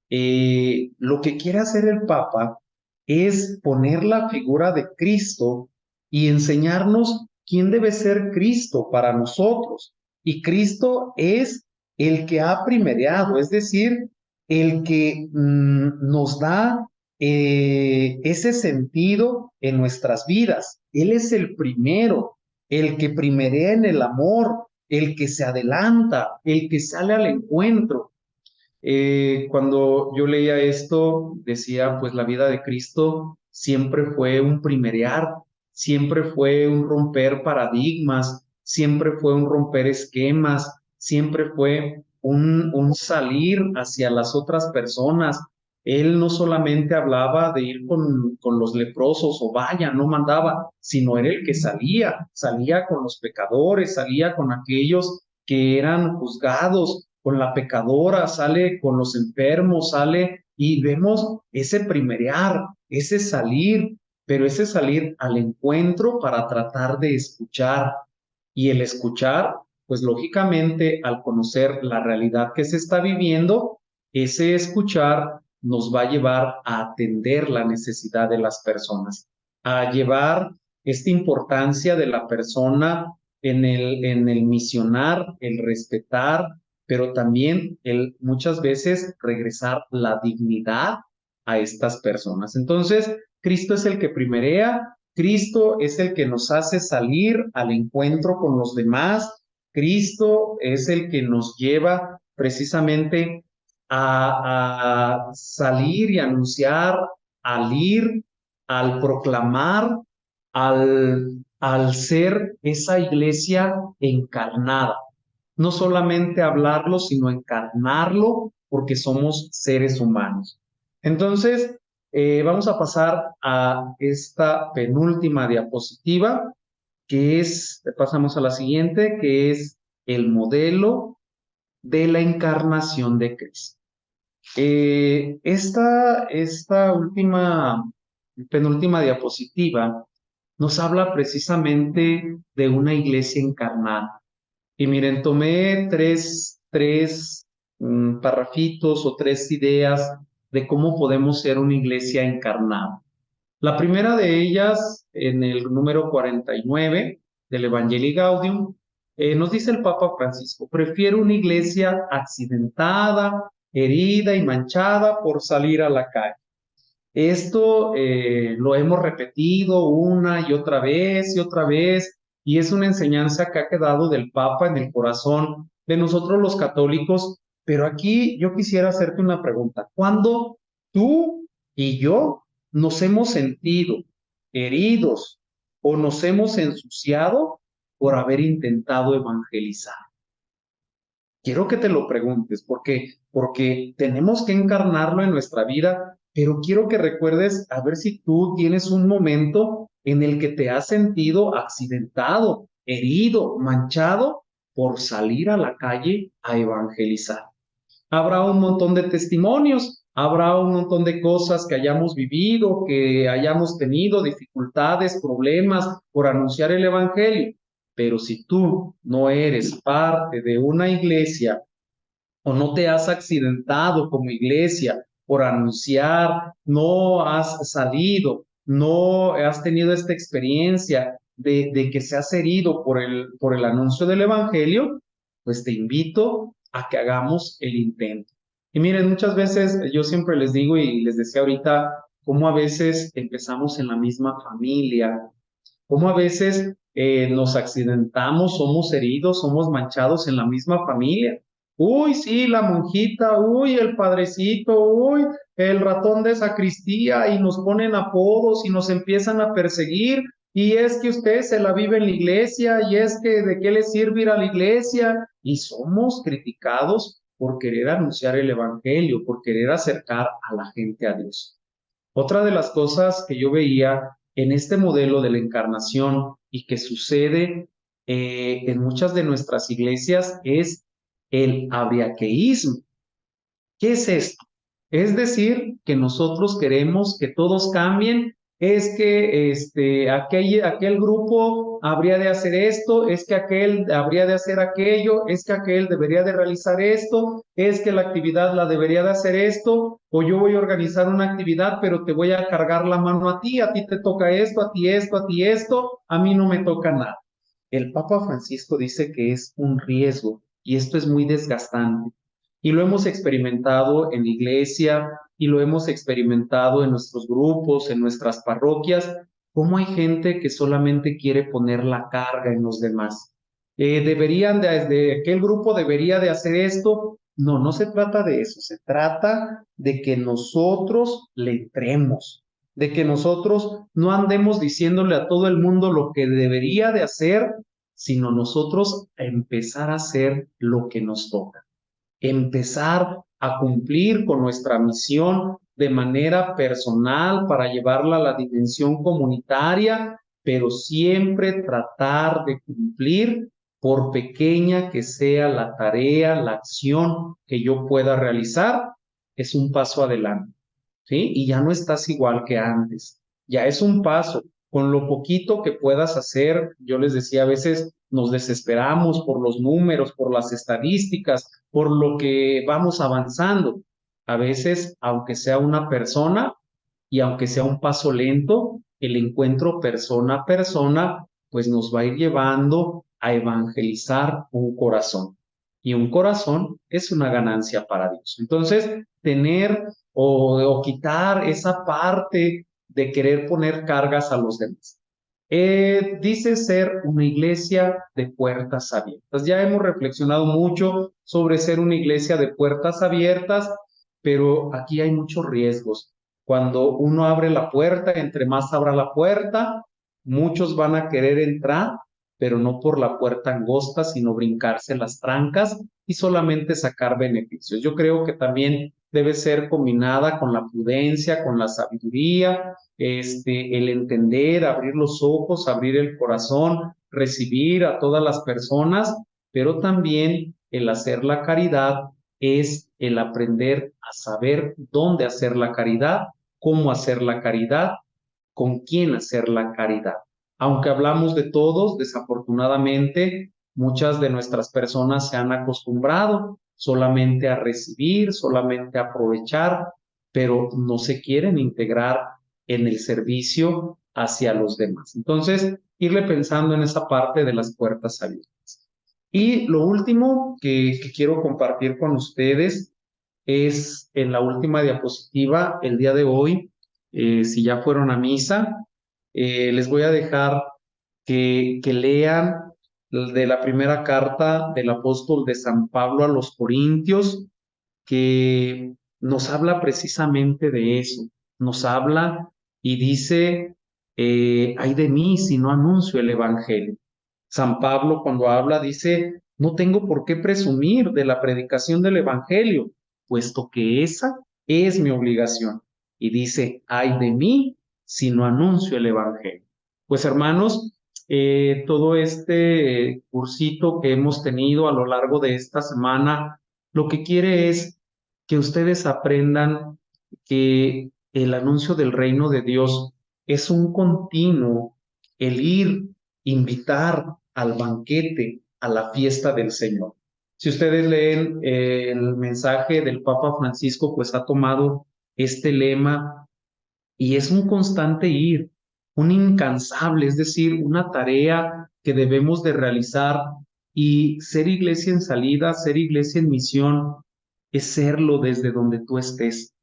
lo que quiere hacer el Papa es poner la figura de Cristo y enseñarnos quién debe ser Cristo para nosotros. Y Cristo es el que ha primereado, es decir, el que nos da ese sentido en nuestras vidas. Él es el primero, el que primerea en el amor, el que se adelanta, el que sale al encuentro. Cuando yo leía esto, decía, pues la vida de Cristo siempre fue un primerear, siempre fue un romper paradigmas, siempre fue un romper esquemas, siempre fue un salir hacia las otras personas. Él no solamente hablaba de ir con los leprosos o vaya, no mandaba, sino era el que salía con los pecadores, salía con aquellos que eran juzgados, con la pecadora, sale con los enfermos, sale y vemos ese primerear, ese salir, pero ese salir al encuentro para tratar de escuchar. Y el escuchar, pues lógicamente al conocer la realidad que se está viviendo, ese escuchar nos va a llevar a atender la necesidad de las personas, a llevar esta importancia de la persona en el misionar, el respetar, pero también el muchas veces regresar la dignidad a estas personas. Entonces, Cristo es el que primerea, Cristo es el que nos hace salir al encuentro con los demás, Cristo es el que nos lleva precisamente a salir y anunciar, al ir, al proclamar, al ser esa iglesia encarnada. No solamente hablarlo, sino encarnarlo, porque somos seres humanos. Entonces, vamos a pasar a esta penúltima diapositiva, que es, pasamos a la siguiente, que es el modelo de la encarnación de Cristo. Esta penúltima diapositiva nos habla precisamente de una iglesia encarnada. Y miren, tomé tres parrafitos o tres ideas de cómo podemos ser una iglesia encarnada. La primera de ellas, en el número 49 del Evangelii Gaudium, nos dice el Papa Francisco, prefiero una iglesia accidentada, herida y manchada por salir a la calle. Esto lo hemos repetido una y otra vez, y es una enseñanza que ha quedado del Papa en el corazón de nosotros los católicos, pero aquí yo quisiera hacerte una pregunta. ¿Cuándo tú y yo nos hemos sentido heridos o nos hemos ensuciado por haber intentado evangelizar? Quiero que te lo preguntes, porque tenemos que encarnarlo en nuestra vida, pero quiero que recuerdes a ver si tú tienes un momento en el que te has sentido accidentado, herido, manchado por salir a la calle a evangelizar. Habrá un montón de testimonios, habrá un montón de cosas que hayamos vivido, que hayamos tenido dificultades, problemas por anunciar el evangelio. Pero si tú no eres parte de una iglesia o no te has accidentado como iglesia por anunciar, no has salido, no has tenido esta experiencia de que seas herido por el anuncio del evangelio, pues te invito a que hagamos el intento. Y miren, muchas veces yo siempre les digo y les decía ahorita, cómo a veces empezamos en la misma familia, cómo a veces nos accidentamos, somos heridos, somos manchados en la misma familia. Uy, sí, la monjita, uy, el padrecito, uy, el ratón de sacristía, y nos ponen apodos y nos empiezan a perseguir. Y es que usted se la vive en la iglesia, y es que de qué le sirve ir a la iglesia. Y somos criticados por querer anunciar el evangelio, por querer acercar a la gente a Dios. Otra de las cosas que yo veía en este modelo de la encarnación y que sucede en muchas de nuestras iglesias es el abriaqueísmo. ¿Qué es esto? Es decir, que nosotros queremos que todos cambien, es que aquel grupo habría de hacer esto, es que aquel habría de hacer aquello, es que aquel debería de realizar esto, es que la actividad la debería de hacer esto, o yo voy a organizar una actividad, pero te voy a cargar la mano a ti te toca esto, a ti esto, a ti esto, a mí no me toca nada. El Papa Francisco dice que es un riesgo y esto es muy desgastante. Y lo hemos experimentado en la iglesia y lo hemos experimentado en nuestros grupos, en nuestras parroquias, cómo hay gente que solamente quiere poner la carga en los demás. Desde aquel grupo debería de hacer esto. No, no se trata de eso, se trata de que nosotros le entremos, de que nosotros no andemos diciéndole a todo el mundo lo que debería de hacer, sino nosotros empezar a hacer lo que nos toca, empezar a cumplir con nuestra misión de manera personal para llevarla a la dimensión comunitaria, pero siempre tratar de cumplir, por pequeña que sea la tarea, la acción que yo pueda realizar, es un paso adelante, ¿sí? Y ya no estás igual que antes, ya es un paso. Con lo poquito que puedas hacer, yo les decía, a veces nos desesperamos por los números, por las estadísticas, por lo que vamos avanzando. A veces, aunque sea una persona y aunque sea un paso lento, el encuentro persona a persona, pues nos va a ir llevando a evangelizar un corazón. Y un corazón es una ganancia para Dios. Entonces, tener o quitar esa parte de querer poner cargas a los demás. Dice ser una iglesia de puertas abiertas. Ya hemos reflexionado mucho sobre ser una iglesia de puertas abiertas, pero aquí hay muchos riesgos. Cuando uno abre la puerta, entre más abra la puerta, muchos van a querer entrar, pero no por la puerta angosta, sino brincarse las trancas y solamente sacar beneficios. Yo creo que también debe ser combinada con la prudencia, con la sabiduría, el entender, abrir los ojos, abrir el corazón, recibir a todas las personas, pero también el hacer la caridad es el aprender a saber dónde hacer la caridad, cómo hacer la caridad, con quién hacer la caridad. Aunque hablamos de todos, desafortunadamente, muchas de nuestras personas se han acostumbrado solamente a recibir, solamente a aprovechar, pero no se quieren integrar en el servicio hacia los demás. Entonces, irle pensando en esa parte de las puertas abiertas. Y lo último que quiero compartir con ustedes es en la última diapositiva, el día de hoy, si ya fueron a misa, les voy a dejar que lean de la primera carta del apóstol de San Pablo a los Corintios, que nos habla precisamente de eso. Nos habla y dice, ay de mí si no anuncio el Evangelio. San Pablo cuando habla dice, no tengo por qué presumir de la predicación del Evangelio, puesto que esa es mi obligación. Y dice, ay de mí si no anuncio el Evangelio. Pues hermanos, todo este cursito que hemos tenido a lo largo de esta semana, lo que quiere es que ustedes aprendan que el anuncio del reino de Dios es un continuo, el ir, invitar al banquete, a la fiesta del Señor. Si ustedes leen el mensaje del Papa Francisco, pues ha tomado este lema y es un constante ir, un incansable, es decir, una tarea que debemos de realizar y ser iglesia en salida, ser iglesia en misión, es serlo desde donde tú estés,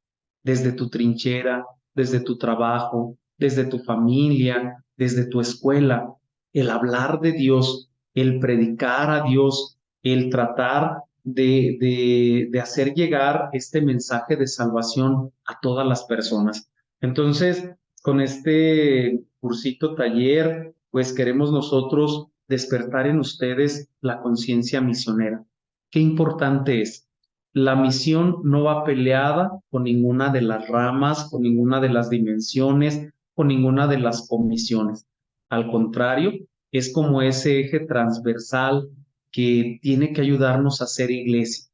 desde tu trinchera, desde tu trabajo, desde tu familia, desde tu escuela, el hablar de Dios, el predicar a Dios, el tratar de hacer llegar este mensaje de salvación a todas las personas. Entonces, con este cursito taller, pues queremos nosotros despertar en ustedes la conciencia misionera. Qué importante es. La misión no va peleada con ninguna de las ramas, con ninguna de las dimensiones, con ninguna de las comisiones. Al contrario, es como ese eje transversal que tiene que ayudarnos a ser iglesia.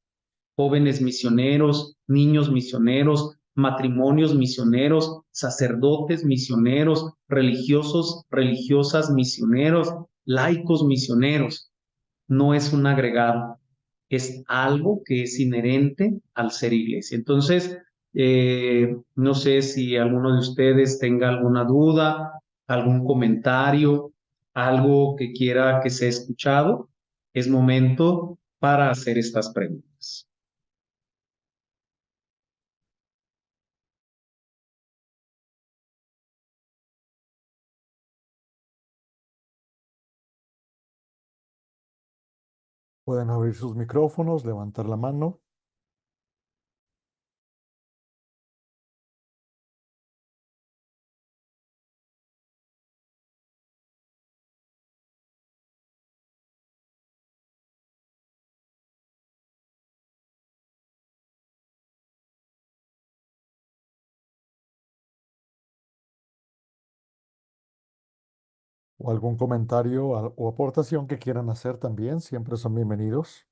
Jóvenes misioneros, niños misioneros, matrimonios misioneros, sacerdotes misioneros, religiosos, religiosas misioneros, laicos misioneros. No es un agregado, es algo que es inherente al ser iglesia. Entonces, no sé si alguno de ustedes tenga alguna duda, algún comentario, algo que quiera que sea escuchado. Es momento para hacer estas preguntas. Pueden abrir sus micrófonos, levantar la mano. O algún comentario o aportación que quieran hacer también, siempre son bienvenidos.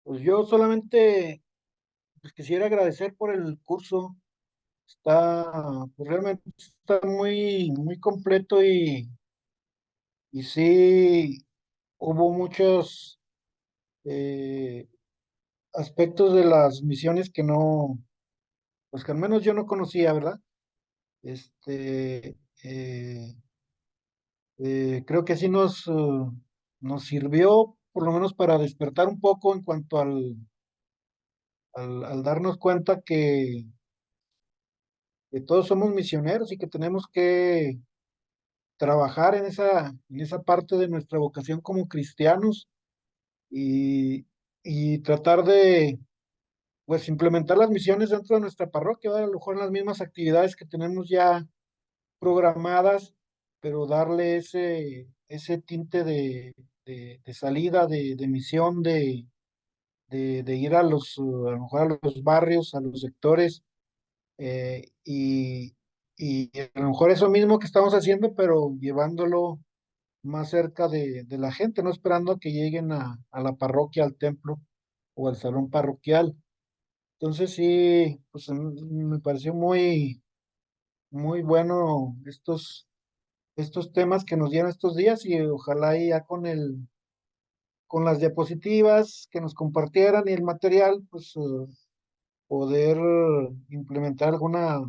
Pues yo solamente pues, quisiera agradecer por el curso. Está, pues realmente está muy completo y sí hubo muchos eh, aspectos de las misiones que no, pues que al menos yo no conocía, ¿verdad? Este, creo que así nos sirvió por lo menos para despertar un poco en cuanto al darnos cuenta que todos somos misioneros y que tenemos que trabajar en esa parte de nuestra vocación como cristianos y, y tratar de, pues, implementar las misiones dentro de nuestra parroquia, ¿verdad? A lo mejor en las mismas actividades que tenemos ya programadas, pero darle ese tinte de salida, de misión, de ir a lo mejor a los barrios, a los sectores, eh, y, y a lo mejor eso mismo que estamos haciendo, pero llevándolo más cerca de la gente, no esperando a que lleguen a la parroquia, al templo o al salón parroquial. Entonces sí, pues me pareció muy bueno estos temas que nos dieron estos días y ojalá ya con las diapositivas que nos compartieran y el material, pues poder implementar alguna,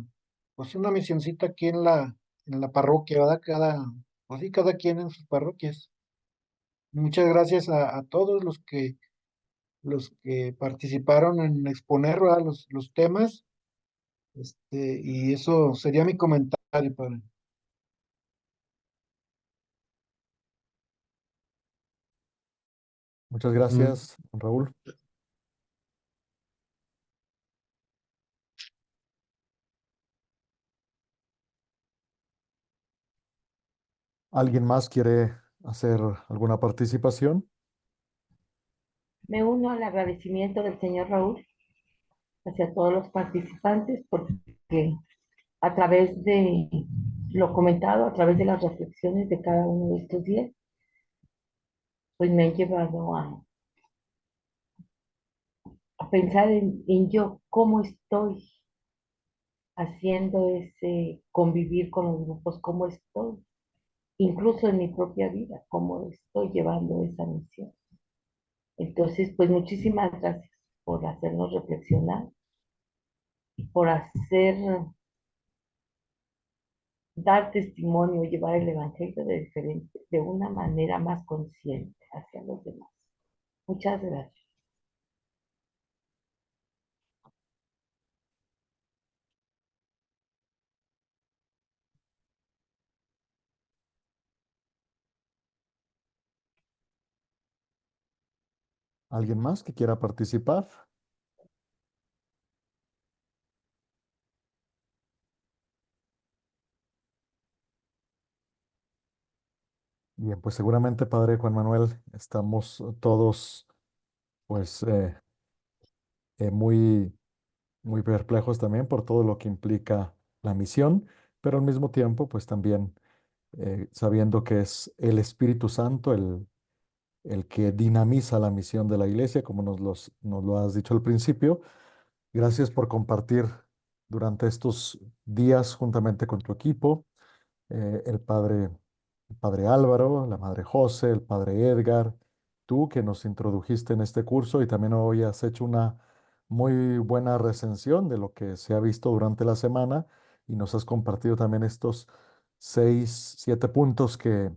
pues una misioncita aquí en la parroquia, ¿verdad? Pues sí, cada quien en sus parroquias. Muchas gracias a todos los que participaron en exponer, ¿verdad? Los temas. Y eso sería mi comentario, padre. Muchas Mm, gracias, don Raúl. ¿Alguien más quiere hacer alguna participación? Me uno al agradecimiento del señor Raúl hacia todos los participantes porque a través de lo comentado, a través de las reflexiones de cada uno de estos días, pues me han llevado a pensar en yo, cómo estoy haciendo ese convivir con los grupos, cómo estoy, incluso en mi propia vida, cómo estoy llevando esa misión. Entonces, pues muchísimas gracias por hacernos reflexionar y por dar testimonio, llevar el evangelio de diferente, de una manera más consciente hacia los demás. Muchas gracias. ¿Alguien más que quiera participar? Bien, pues seguramente, Padre Juan Manuel, estamos todos pues muy, muy perplejos también por todo lo que implica la misión, pero al mismo tiempo pues también sabiendo que es el Espíritu Santo el que dinamiza la misión de la iglesia, como nos lo has dicho al principio. Gracias por compartir durante estos días juntamente con tu equipo, el padre Álvaro, la madre José, el padre Edgar, tú que nos introdujiste en este curso y también hoy has hecho una muy buena recensión de lo que se ha visto durante la semana y nos has compartido también estos 6, 7 puntos que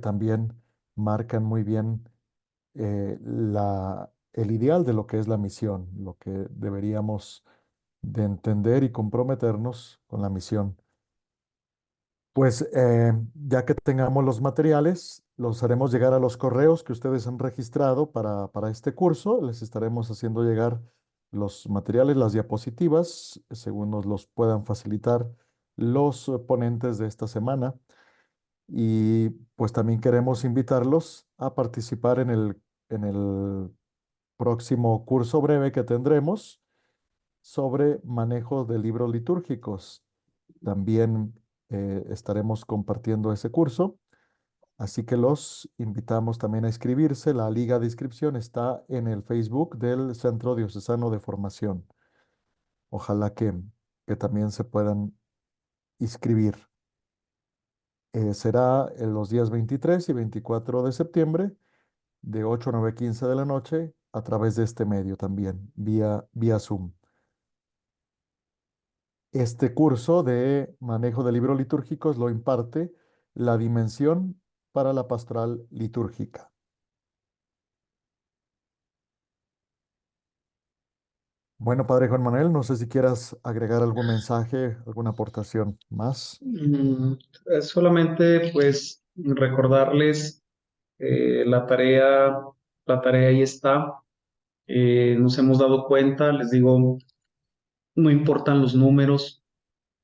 también marcan muy bien el ideal de lo que es la misión, lo que deberíamos de entender y comprometernos con la misión. Pues ya que tengamos los materiales, los haremos llegar a los correos que ustedes han registrado para este curso. Les estaremos haciendo llegar los materiales, las diapositivas, según nos los puedan facilitar los ponentes de esta semana. Y pues también queremos invitarlos a participar en el próximo curso breve que tendremos sobre manejo de libros litúrgicos. También estaremos compartiendo ese curso, así que los invitamos también a inscribirse. La liga de inscripción está en el Facebook del Centro Diocesano de Formación. Ojalá que también se puedan inscribir. Será en los días 23 y 24 de septiembre de 8 a 9:15 de la noche a través de este medio también, vía Zoom. Este curso de manejo de libros litúrgicos lo imparte la Dimensión para la Pastoral Litúrgica. Bueno, Padre Juan Manuel, no sé si quieras agregar algún mensaje, alguna aportación más. mm, Solamente pues recordarles la tarea ahí está. Nos hemos dado cuenta, les digo, no importan los números,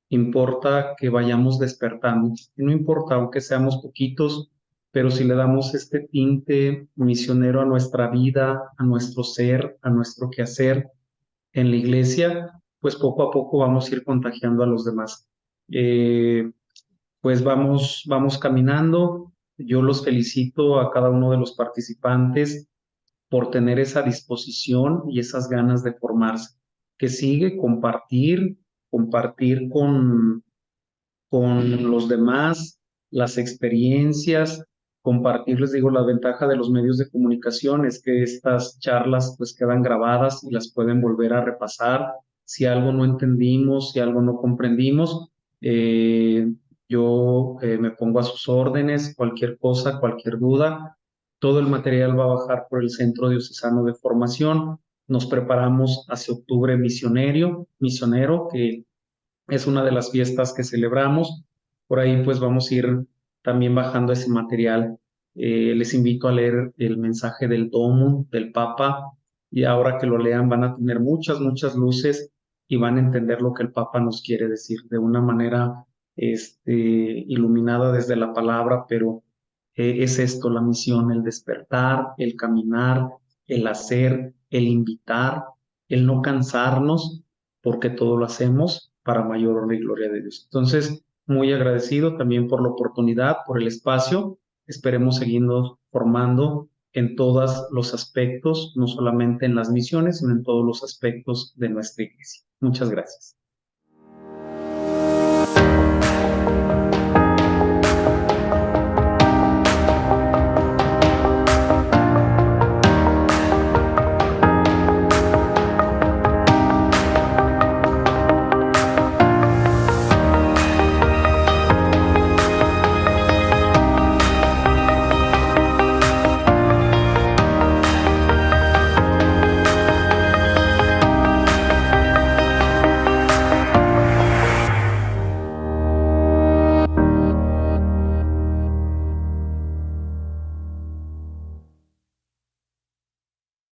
importa que vayamos despertando. Y no importa, aunque seamos poquitos, pero si le damos este tinte misionero a nuestra vida, a nuestro ser, a nuestro quehacer en la iglesia, pues poco a poco vamos a ir contagiando a los demás. Eh, pues vamos caminando. Yo los felicito a cada uno de los participantes por tener esa disposición y esas ganas de formarse. Que sigue compartir con los demás las experiencias, compartir, les digo, la ventaja de los medios de comunicación es que estas charlas pues quedan grabadas y las pueden volver a repasar Si algo no entendimos, si algo no comprendimos, yo me pongo a sus órdenes, cualquier cosa, cualquier duda. Todo el material va a bajar por el Centro Diocesano de Formación. Nos preparamos hacia octubre misionero, que es una de las fiestas que celebramos. Por ahí pues vamos a ir también bajando ese material. Les invito a leer el mensaje del Domum del Papa, y ahora que lo lean van a tener muchas luces y van a entender lo que el Papa nos quiere decir de una manera iluminada desde la palabra, pero es esto la misión, el despertar, el caminar, el hacer, el invitar, el no cansarnos, porque todo lo hacemos para mayor honra y gloria de Dios. Entonces, muy agradecido también por la oportunidad, por el espacio. Esperemos seguirnos formando en todos los aspectos, no solamente en las misiones, sino en todos los aspectos de nuestra iglesia. Muchas gracias.